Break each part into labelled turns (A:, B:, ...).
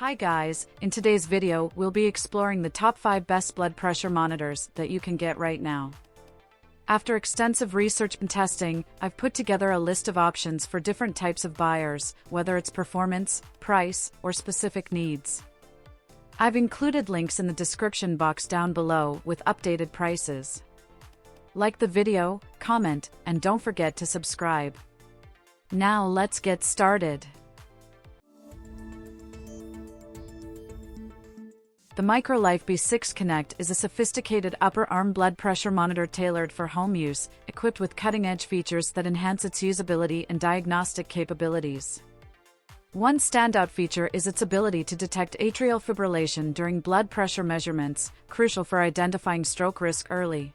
A: Hi guys, in today's video we'll be exploring the top 5 best blood pressure monitors that you can get right now. After extensive research and testing, I've put together a list of options for different types of buyers, whether it's performance, price, or specific needs. I've included links in the description box down below with updated prices. Like the video, comment, and don't forget to subscribe. Now let's get started. The Microlife B6 Connect is a sophisticated upper arm blood pressure monitor tailored for home use, equipped with cutting-edge features that enhance its usability and diagnostic capabilities. One standout feature is its ability to detect atrial fibrillation during blood pressure measurements, crucial for identifying stroke risk early.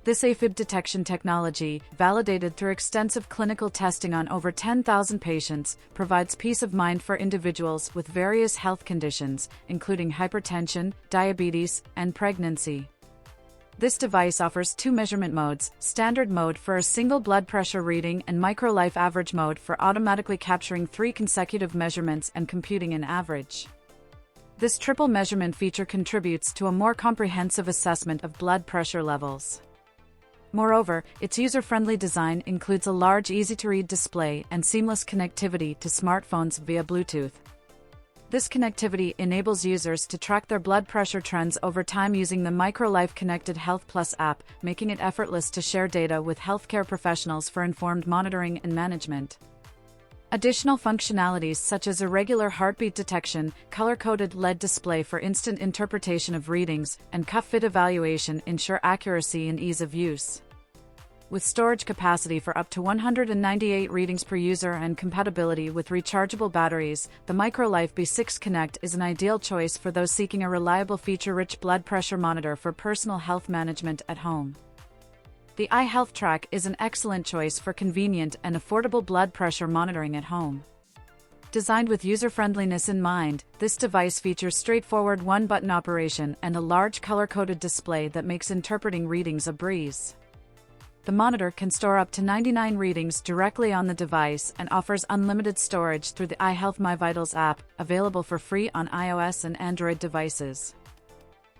A: This AFib detection technology, validated through extensive clinical testing on over 10,000 patients, provides peace of mind for individuals with various health conditions, including hypertension, diabetes, and pregnancy. This device offers two measurement modes: standard mode for a single blood pressure reading and Microlife average mode for automatically capturing 3 consecutive measurements and computing an average. This triple measurement feature contributes to a more comprehensive assessment of blood pressure levels. Moreover, its user-friendly design includes a large, easy-to-read display and seamless connectivity to smartphones via Bluetooth. This connectivity enables users to track their blood pressure trends over time using the Microlife Connected Health Plus app, making it effortless to share data with healthcare professionals for informed monitoring and management. Additional functionalities such as irregular heartbeat detection, color-coded LED display for instant interpretation of readings, and cuff fit evaluation ensure accuracy and ease of use. With storage capacity for up to 198 readings per user and compatibility with rechargeable batteries, the Microlife B6 Connect is an ideal choice for those seeking a reliable feature-rich blood pressure monitor for personal health management at home. The iHealth Track is an excellent choice for convenient and affordable blood pressure monitoring at home. Designed with user-friendliness in mind, this device features straightforward one-button operation and a large color-coded display that makes interpreting readings a breeze. The monitor can store up to 99 readings directly on the device and offers unlimited storage through the iHealth MyVitals app, available for free on iOS and Android devices.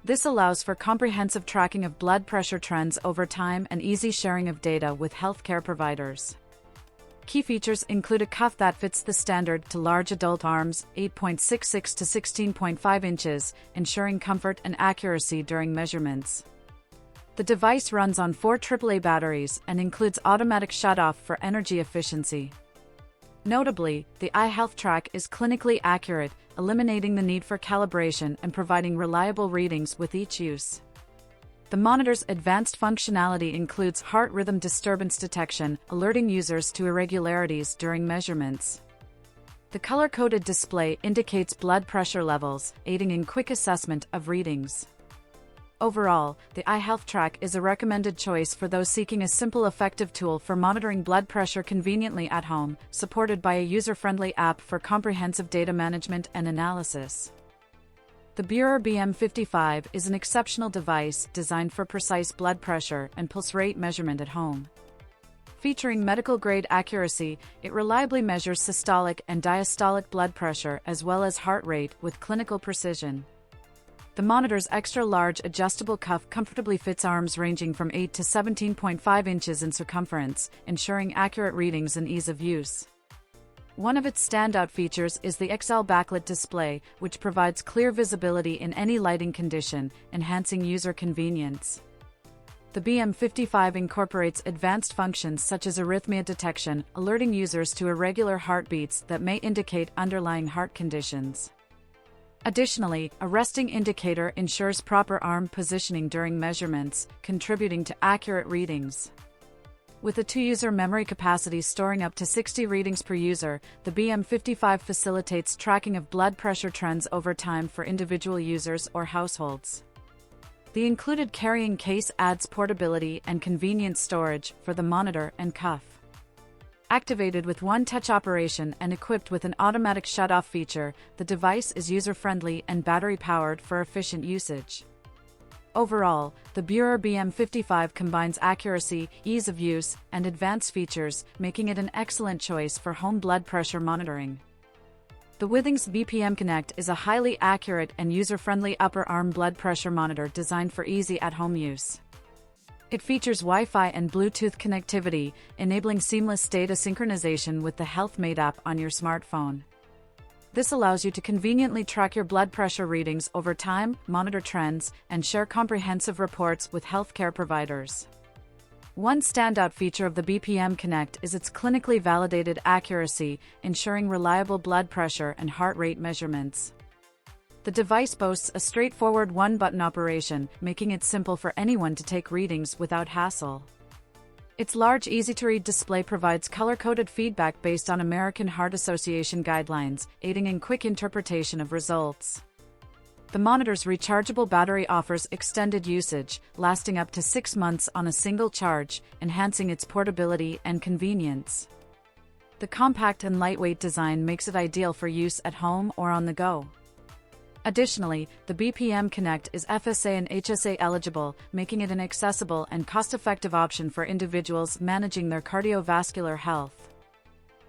A: This allows for comprehensive tracking of blood pressure trends over time and easy sharing of data with healthcare providers. Key features include a cuff that fits the standard to large adult arms, 8.66 to 16.5 inches, ensuring comfort and accuracy during measurements. The device runs on 4 AAA batteries and includes automatic shut-off for energy efficiency. Notably, the iHealth Track is clinically accurate, eliminating the need for calibration and providing reliable readings with each use. The monitor's advanced functionality includes heart rhythm disturbance detection, alerting users to irregularities during measurements. The color-coded display indicates blood pressure levels, aiding in quick assessment of readings. Overall, the iHealth Track is a recommended choice for those seeking a simple, effective tool for monitoring blood pressure conveniently at home, supported by a user-friendly app for comprehensive data management and analysis. The Beurer BM55 is an exceptional device designed for precise blood pressure and pulse rate measurement at home. Featuring medical-grade accuracy, it reliably measures systolic and diastolic blood pressure as well as heart rate with clinical precision. The monitor's extra-large adjustable cuff comfortably fits arms ranging from 8 to 17.5 inches in circumference, ensuring accurate readings and ease of use. One of its standout features is the XL backlit display, which provides clear visibility in any lighting condition, enhancing user convenience. The BM55 incorporates advanced functions such as arrhythmia detection, alerting users to irregular heartbeats that may indicate underlying heart conditions. Additionally, a resting indicator ensures proper arm positioning during measurements, contributing to accurate readings. With a 2-user memory capacity storing up to 60 readings per user, the BM55 facilitates tracking of blood pressure trends over time for individual users or households. The included carrying case adds portability and convenient storage for the monitor and cuff. Activated with one-touch operation and equipped with an automatic shut-off feature, the device is user-friendly and battery-powered for efficient usage. Overall, the Beurer BM55 combines accuracy, ease of use, and advanced features, making it an excellent choice for home blood pressure monitoring. The Withings BPM Connect is a highly accurate and user-friendly upper arm blood pressure monitor designed for easy at-home use. It features Wi-Fi and Bluetooth connectivity, enabling seamless data synchronization with the HealthMate app on your smartphone. This allows you to conveniently track your blood pressure readings over time, monitor trends, and share comprehensive reports with healthcare providers. One standout feature of the BPM Connect is its clinically validated accuracy, ensuring reliable blood pressure and heart rate measurements. The device boasts a straightforward one-button operation, making it simple for anyone to take readings without hassle. Its large, easy-to-read display provides color-coded feedback based on American Heart Association guidelines, aiding in quick interpretation of results. The monitor's rechargeable battery offers extended usage, lasting up to 6 months on a single charge, enhancing its portability and convenience. The compact and lightweight design makes it ideal for use at home or on the go. Additionally, the BPM Connect is FSA and HSA eligible, making it an accessible and cost-effective option for individuals managing their cardiovascular health.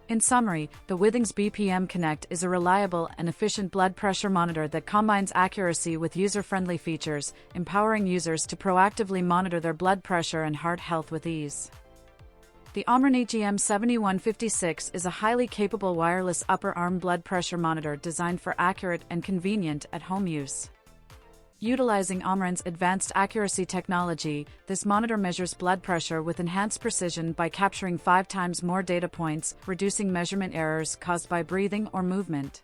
A: In summary, the Withings BPM Connect is a reliable and efficient blood pressure monitor that combines accuracy with user-friendly features, empowering users to proactively monitor their blood pressure and heart health with ease. The Omron AGM7156 is a highly capable wireless upper arm blood pressure monitor designed for accurate and convenient at-home use. Utilizing Omron's advanced accuracy technology, this monitor measures blood pressure with enhanced precision by capturing 5 times more data points, reducing measurement errors caused by breathing or movement.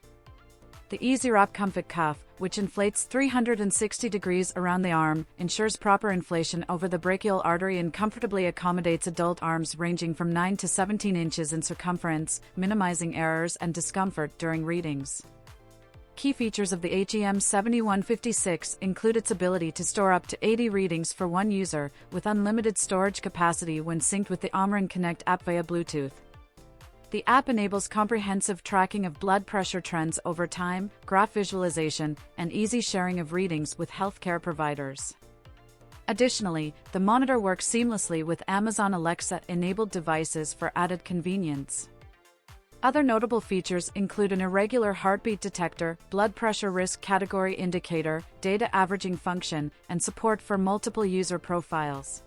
A: The EasyWrap Comfort Cuff, which inflates 360 degrees around the arm, ensures proper inflation over the brachial artery and comfortably accommodates adult arms ranging from 9 to 17 inches in circumference, minimizing errors and discomfort during readings. Key features of the AGM7156 include its ability to store up to 80 readings for one user, with unlimited storage capacity when synced with the Omron Connect app via Bluetooth. The app enables comprehensive tracking of blood pressure trends over time, graph visualization, and easy sharing of readings with healthcare providers. Additionally, the monitor works seamlessly with Amazon Alexa-enabled devices for added convenience. Other notable features include an irregular heartbeat detector, blood pressure risk category indicator, data averaging function, and support for multiple user profiles.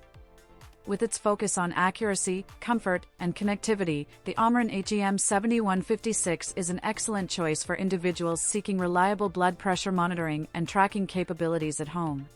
A: With its focus on accuracy, comfort, and connectivity, the Omron AGM7156 is an excellent choice for individuals seeking reliable blood pressure monitoring and tracking capabilities at home.